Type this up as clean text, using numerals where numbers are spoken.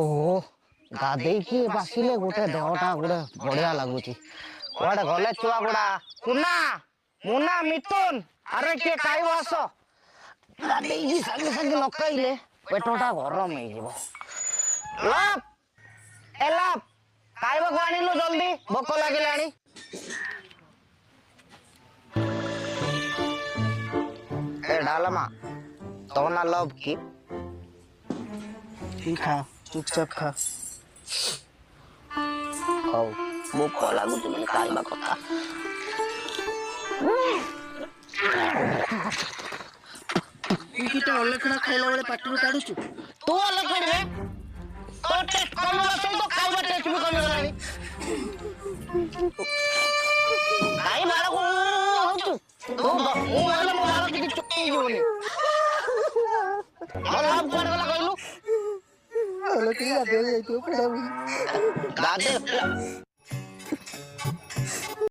ओहो गाधेकी बासिले गोटे देहटा गोटे बढ़िया लगुची कुआडे गले छुआ गुड़ा कुना मुना मिथुन अरे किए खाइब आस गाधेकी सागे सागे न खाइले पेटटा गरम हो जिवो लप एलाप खाइबा को आनिलु जल्दी भोक लागिलानी ए डालमा तो ना लव की खा चुपचाप खा हौ भोक लागुची माने खाइबा कथा किटा अलेखना खाइला बेले पाटिरु काढुछु तू अलेखन रे तो टेस्ट कमिला सहित खाइबा टेस्ट भी कमिलानी खाइ बाला को होचु तू ओ वाला मो बाला की चुकी जीवनी मला आप कोड वाला कहलु अलेखनी गाधे जाइतो पडाबी गाधे